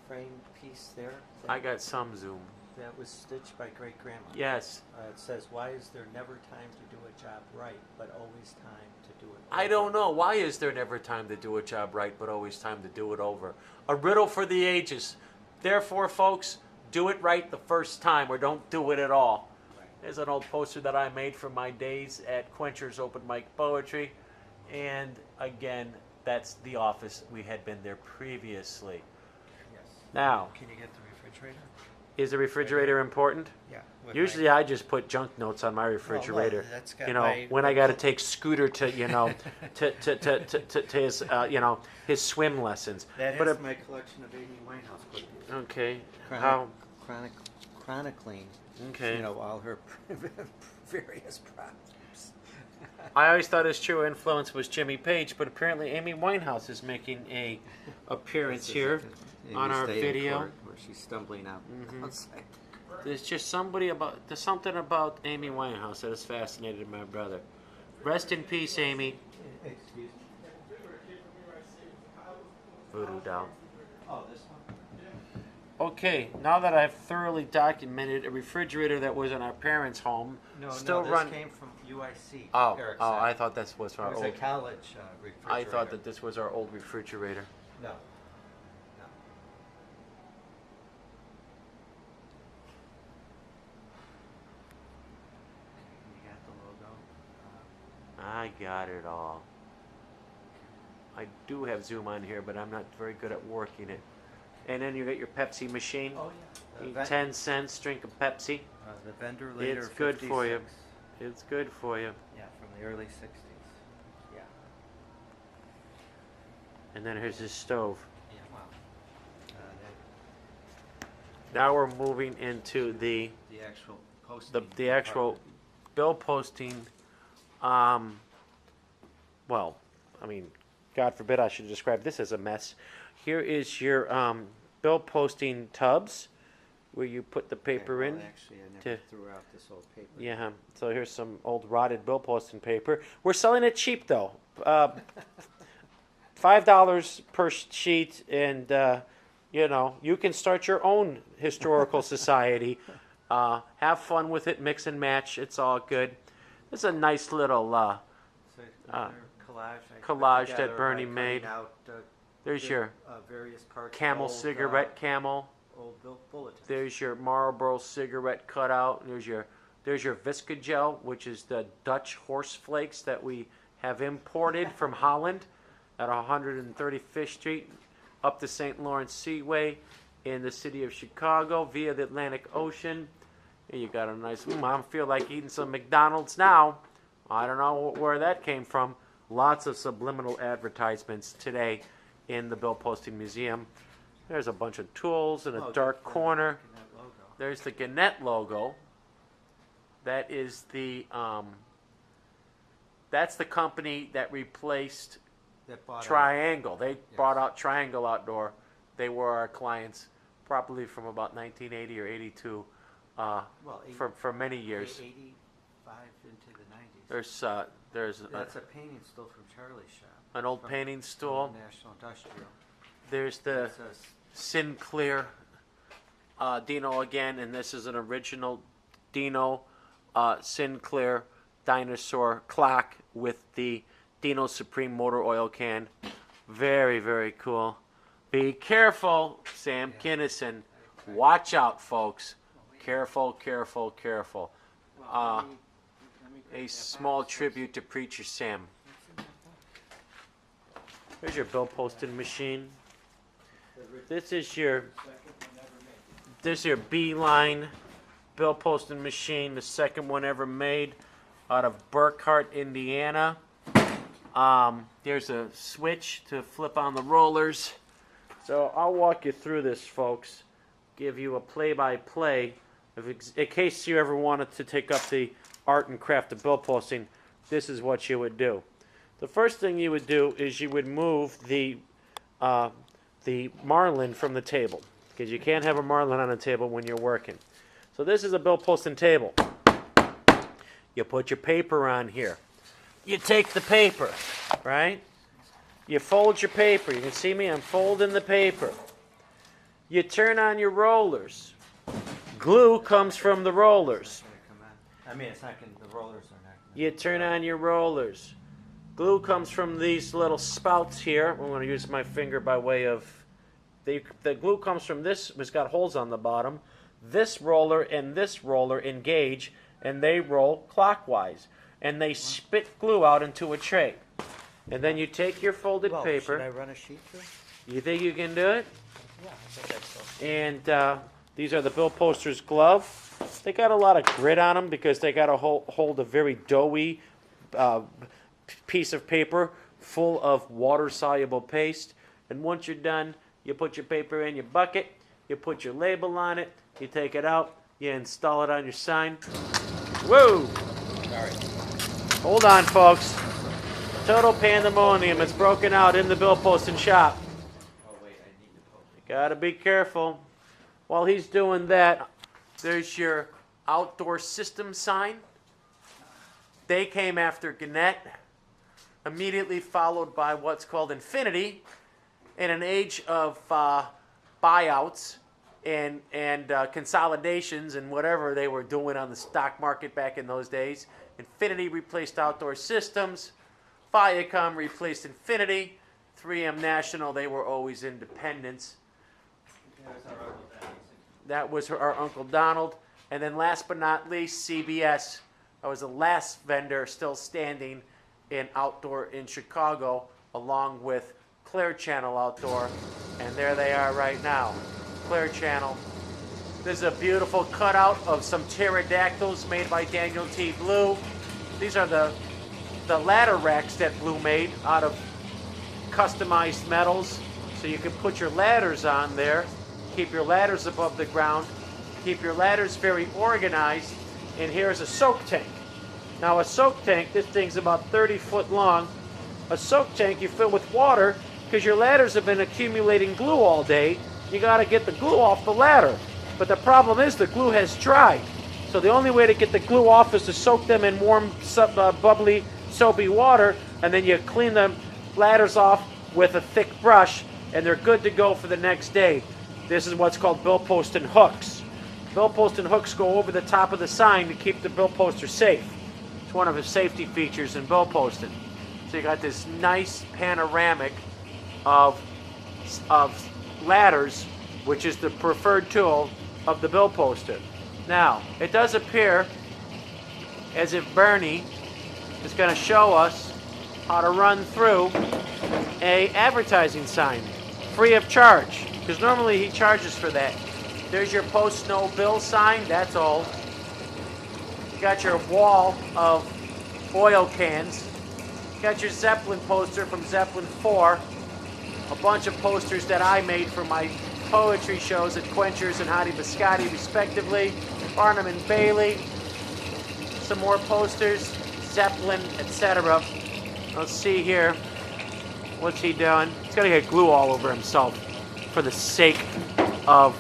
frame piece there, I got some zoom. that was stitched by great grandma. Yes. It says, "Why is there never time to do a job right, but always time to do it?" I don't know. Why is there never time to do a job right, but always time to do it over? A riddle for the ages. Therefore, folks, do it right the first time or don't do it at all. Right. There's an old poster that I made from my days at Quencher's Open Mic Poetry. And again, that's the office. We had been there previously. Yes. Now, Can you get the refrigerator? is the refrigerator important? Yeah. Usually I just put junk notes on my refrigerator. That's got You know, my- when I got to take Scooter to, you know, to his, you know, his swim lessons. That But is my collection of Amy Winehouse cookies. okay, Chronic, how? chronicling, Okay. you know, all her various problems. I always thought his true influence was Jimmy Page, but apparently Amy Winehouse is making a appearance here on our video. Where she's stumbling out outside. There's just there's something about Amy Winehouse that has fascinated my brother. Rest in peace, Amy. Excuse me. Voodoo doll. Oh, this one? Okay, now that I've thoroughly documented a refrigerator that was in our parents' home, No, still this run. came from UIC. Oh, Eric oh, said. I thought this was It our was old. a college refrigerator. I thought that this was our old refrigerator. No. No. You got the logo. I got it all. I do have zoom on here, but I'm not very good at working it. And then you got your Pepsi machine. Oh yeah. Eat 10 cents, drink a Pepsi. The vendor later. It's good for you. 56. It's good for you. Yeah, from the early '60s. Yeah. And then here's his stove. Yeah. Wow. Now we're moving into the Actual posting. the actual bill posting. Well, I mean, God forbid I should describe this as a mess. Here is your bill posting tubs where you put the paper in. Actually, I never to- threw out this old paper. Yeah, so here's some old rotted bill posting paper. We're selling it cheap though. $5 per sheet, and you know, you can start your own historical society. Have fun with it, mix and match. It's all good. It's a nice little. So another collage. I put collage together that Bernie by made. cutting Out, There's your various parts. of Camel old, cigarette Camel. Old bulletins. There's your Marlboro cigarette cutout. There's your Visca gel, which is the Dutch horse flakes that we have imported from Holland at 135th Street up the St. Lawrence Seaway in the city of Chicago via the Atlantic Ocean. And you got a nice, I feel like eating some McDonald's now. I don't know where that came from. Lots of subliminal advertisements today in the Bill Posting Museum. There's a bunch of tools in a dark corner. That logo. There's the Gannett logo. That is that's the company that replaced That bought out- Triangle. They brought out Triangle Outdoor. They were our clients probably from about 1980 or 82 well, for many years. 85 into the 90s. There's That's a painting still from Charlie's shop. an old from- painting from stool. National Industrial. There's the It's a Sinclair Dino again, and this is an original Dino Sinclair dinosaur clock with the Dino Supreme motor oil can. Very, very cool. Be careful, Sam Kinison. Watch out, folks. Careful, careful, careful. let me grab A that small box. tribute to Preacher Sam. Here's your bill posting machine. This is your Beeline bill posting machine, the second one ever made out of Burkhart, Indiana. There's a switch to flip on the rollers. So I'll walk you through this, folks. Give you a play-by-play. In case you ever wanted to take up the art and craft of bill posting, this is what you would do. The first thing you would do is you would move the marlin from the table, because you can't have a marlin on a table when you're working. So this is a bill posting table. You put your paper on here. You take the paper, right? You fold your paper. You can see me, I'm folding the paper. You turn on your rollers. Glue comes from the rollers. I mean, it's not going to, the rollers are not going to. You turn on your rollers. Glue comes from these little spouts here. I'm going to use my finger by way of, the glue comes from this, it's got holes on the bottom. This roller and this roller engage, and they roll clockwise. And they spit glue out into a tray. And then you take your folded paper. Should I run a sheet through? You think you can do it? Yeah, I think that's so. And these are the bill posters' glove. They got a lot of grit on them because they got to hold a very doughy piece of paper full of water-soluble paste. And once you're done, you put your paper in your bucket, you put your label on it, you take it out, you install it on your sign. Whoa! Sorry. Hold on, folks. Total pandemonium. It's broken out in the bill posting shop. Oh, wait, I need to post. You gotta be careful. While he's doing that, there's your outdoor system sign. They came after Gannett, immediately followed by what's called Infinity, in an age of buyouts and consolidations and whatever they were doing on the stock market back in those days. Infinity replaced Outdoor Systems. Viacom replaced Infinity. 3M National, they were always independents. That was our Uncle Donald. And then last but not least, CBS. That was the last vendor still standing in outdoor in Chicago, along with Clear Channel Outdoor. And there they are right now, Clear Channel. This is a beautiful cutout of some pterodactyls made by Daniel T. Blue. These are the ladder racks that Blue made out of customized metals. So you can put your ladders on there, keep your ladders above the ground, keep your ladders very organized. And here's a soak tank. Now a soak tank, this thing's about 30 foot long. A soak tank you fill with water because your ladders have been accumulating glue all day. You got to get the glue off the ladder. But the problem is the glue has dried. So the only way to get the glue off is to soak them in warm, bubbly, soapy water, and then you clean the ladders off with a thick brush, and they're good to go for the next day. This is what's called bill posting hooks. Bill posting hooks go over the top of the sign to keep the bill poster safe. It's one of the safety features in bill posting. So you got this nice panoramic of ladders, which is the preferred tool of the bill poster. Now, it does appear as if Bernie is going to show us how to run through a advertising sign free of charge, because normally he charges for that. There's your post no bill sign, that's all. You got your wall of oil cans. You got your Zeppelin poster from Zeppelin 4. A bunch of posters that I made for my poetry shows at Quenchers and Hottie Biscotti respectively. Barnum and Bailey. Some more posters, Zeppelin, etc. Let's see here. What's he doing? He's gonna get glue all over himself for the sake of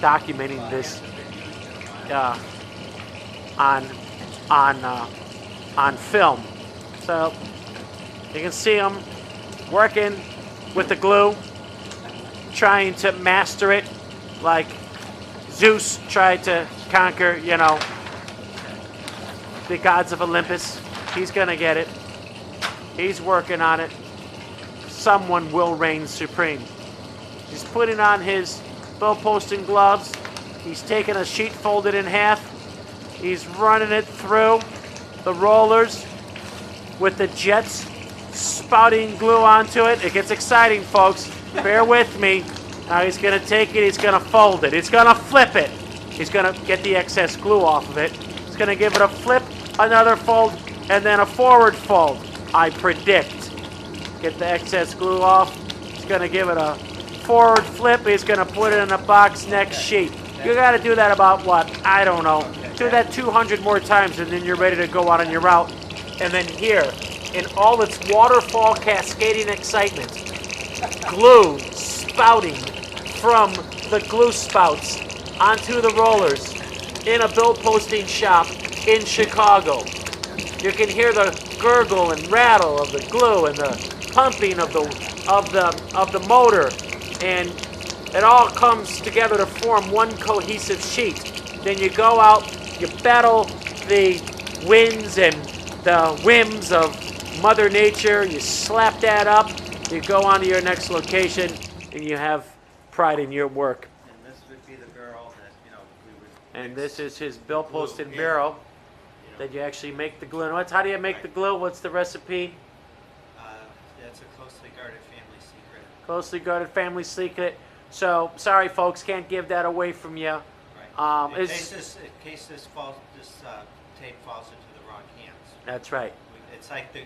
documenting this on film. So you can see him working with the glue, trying to master it like Zeus tried to conquer, you know, the gods of Olympus. He's gonna get it. He's working on it. Someone will reign supreme. He's putting on his bill posting gloves. He's taking a sheet folded in half. He's running it through the rollers with the jets spouting glue onto it. It gets exciting, folks. Bear with me. Now he's going to take it, he's going to fold it, he's going to flip it. He's going to get the excess glue off of it. He's going to give it a flip, another fold, and then a forward fold. I predict. Get the excess glue off. He's going to give it a forward flip. He's going to put it in a box next sheet. You got to do that about what? I don't know. Do that 200 more times, and then you're ready to go out on your route. And then here, in all its waterfall cascading excitement, glue spouting from the glue spouts onto the rollers in a bill posting shop in Chicago. You can hear the gurgle and rattle of the glue and the pumping of the motor, and it all comes together to form one cohesive sheet. Then you go out, you battle the winds and the whims of Mother Nature, you slap that up, you go on to your next location, and you have pride in your work. And this would be the barrel that, we would. And this is his bill posted barrel that you actually make the glue. And how do you make the glue? What's the recipe? That's a closely guarded family secret. Closely guarded family secret. So, sorry folks, can't give that away from you. Right. In case this tape falls into the wrong hands. That's right. It's like the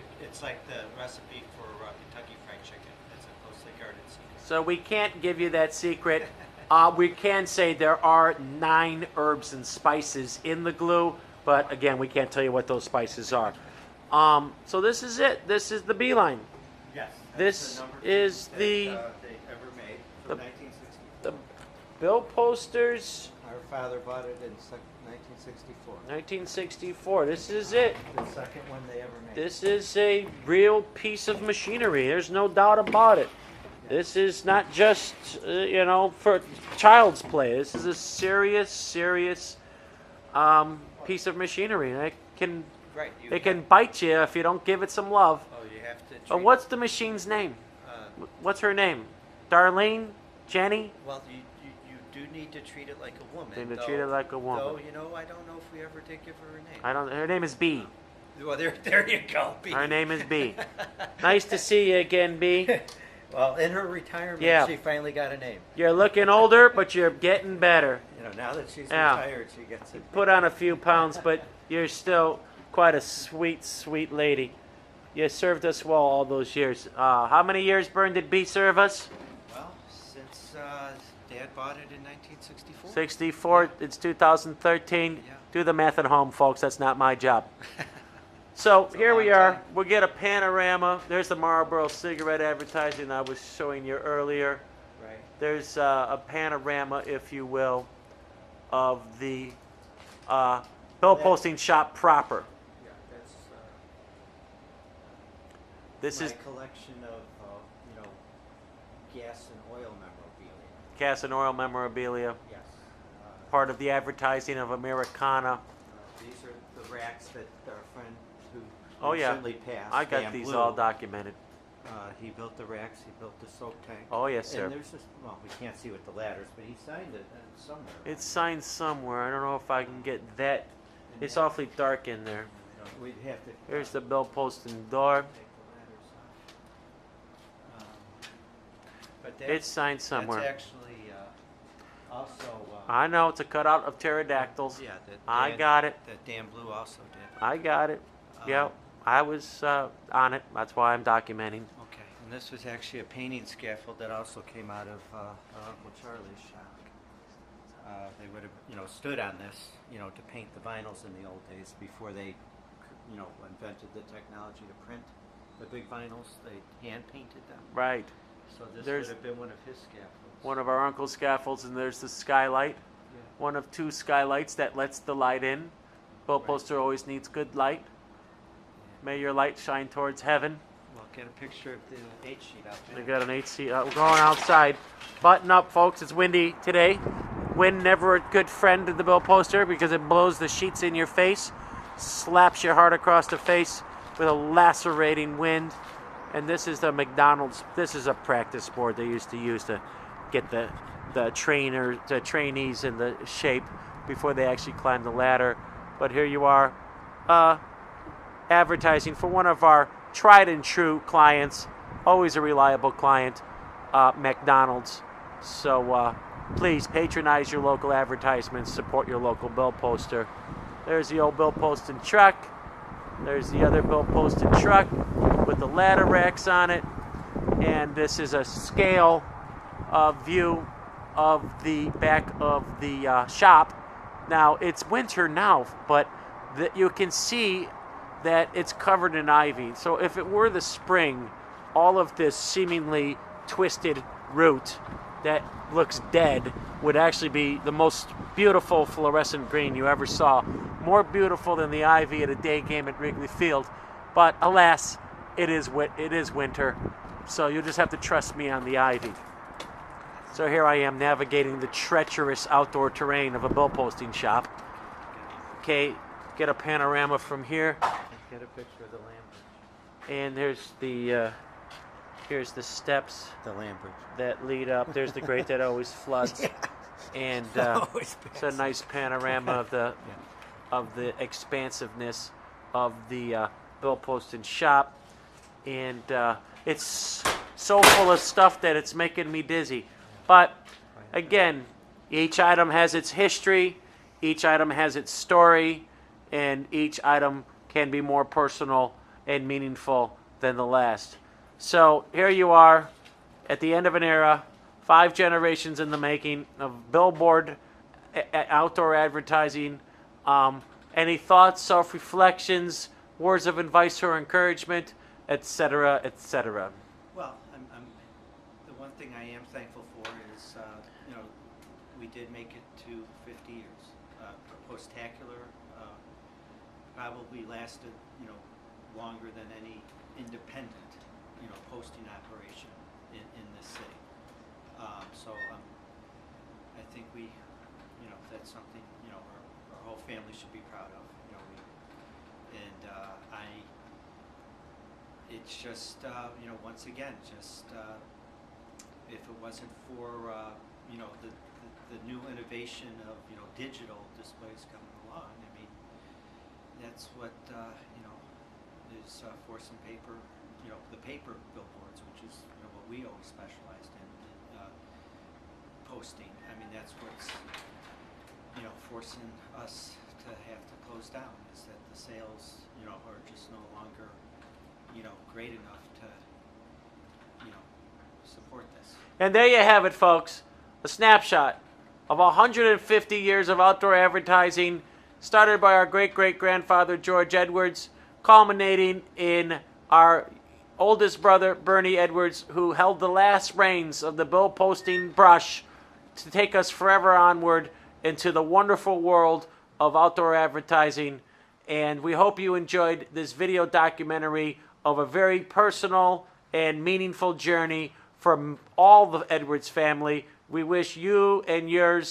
recipe for Kentucky Fried Chicken. It's a closely guarded secret. So we can't give you that secret. We can say there are 9 herbs and spices in the glue, but again, we can't tell you what those spices are. So this is it. This is the beeline. Yes. This is the they ever made from 1964. The bill posters. Our father bought it in 1964. 1964. This is it. The second one they ever made. This is a real piece of machinery. There's no doubt about it. This is not just, for child's play. This is a serious piece of machinery. It can bite you if you don't give it some love. Oh, you have to. What's the machine's name? What's her name? Darlene? Jenny? Well, you do need to treat it like a woman. Need to treat it like a woman. Though, I don't know if we ever did give her a name. Her name is B. Well, there you go, B. Her name is B. Nice to see you again, B. Well, in her retirement, she finally got a name. You're looking older, but you're getting better. Now that she's retired, she gets it. Put on a few pounds, but you're still quite a sweet, sweet lady. You served us well all those years. How many years, Bern, did B serve us? Well, since Dad bought it in 1964. 64. It's 2013. Yeah. Do the math at home, folks. That's not my job. So here we are. We'll get a panorama. There's the Marlboro cigarette advertising I was showing you earlier. Right. There's a panorama, if you will, of the bill posting shop proper. Yeah, that's This is my collection of gas and oil memorabilia. gas and oil memorabilia, Yes. part of the advertising of Americana. These are the racks that our friend who Oh, yeah. recently passed. I got Dan these Blue, all documented. he built the racks. He built the soap tank. Oh, yes, sir. And there's this. Well, we can't see with the ladders, but he signed it somewhere. It's signed somewhere. I don't know if I can get that. It's awfully dark in there. We'd have to. Here's the bill posting door. Take the ladders off. But that's, It's signed somewhere. That's actually also. I know, it's a cutout of pterodactyls. Yeah, I got it. That Dan Blue also did. I got it. Yep. I was on it. That's why I'm documenting. Okay, and this was actually a painting scaffold that also came out of Uncle Charlie's shop. They would have, stood on this, to paint the vinyls in the old days before they, invented the technology to print the big vinyls. They hand painted them. Right. So this There's would have been one of his scaffolds. one of our uncle's scaffolds, and there's the skylight. Yeah. One of 2 skylights that lets the light in. Bill poster always needs good light. May your light shine towards heaven. Well, get a picture of the 8 sheet out there. They got an 8 seat. We're going outside. Button up, folks. It's windy today. Wind never a good friend to the bill poster because it blows the sheets in your face, slaps your heart across the face with a lacerating wind. And this is the McDonald's. This is a practice board they used to use to get the trainees in the shape before they actually climb the ladder. But here you are, advertising for one of our tried and true clients, always a reliable client, McDonald's. So please patronize your local advertisements, support your local bill poster. There's the old bill posting truck. There's the other bill posting truck with the ladder racks on it. And this is a scale view of the back of the shop. Now, it's winter now, but you can see that it's covered in ivy. So if it were the spring, all of this seemingly twisted root that looks dead would actually be the most beautiful fluorescent green you ever saw. More beautiful than the ivy at a day game at Wrigley Field. But alas, it is winter. So you'll just have to trust me on the ivy. So here I am navigating the treacherous outdoor terrain of a bill posting shop. Okay, get a panorama from here. Get a picture of the Lambridge. And here's the steps The Lambridge. that lead up. There's the grate that always floods. Yeah. And Always it's a nice panorama of the expansiveness of the bill posting shop. And it's so full of stuff that it's making me dizzy. But again, each item has its history, each item has its story, and each item can be more personal and meaningful than the last. So here you are at the end of an era, 5 generations in the making of billboard outdoor advertising. Any thoughts, self-reflections, words of advice or encouragement, etc., etc.? Well, the one thing I am thankful for is, we did make it to 50 years. Postacular probably lasted, longer than any independent, posting operation in this city. So I think that's something, our whole family should be proud of. It's just, once again, if it wasn't for, the new innovation of, digital displays coming along, that's what, is forcing paper, the paper billboards, which is, what we always specialized in posting. That's what's, forcing us to have to close down, is that the sales, are just no longer, great enough to, support this. And there you have it, folks. A snapshot of 150 years of outdoor advertising, started by our great-great-grandfather George Edwards, culminating in our oldest brother, Bernie Edwards, who held the last reins of the bill posting brush to take us forever onward into the wonderful world of outdoor advertising. And we hope you enjoyed this video documentary of a very personal and meaningful journey from all the Edwards family. We wish you and yours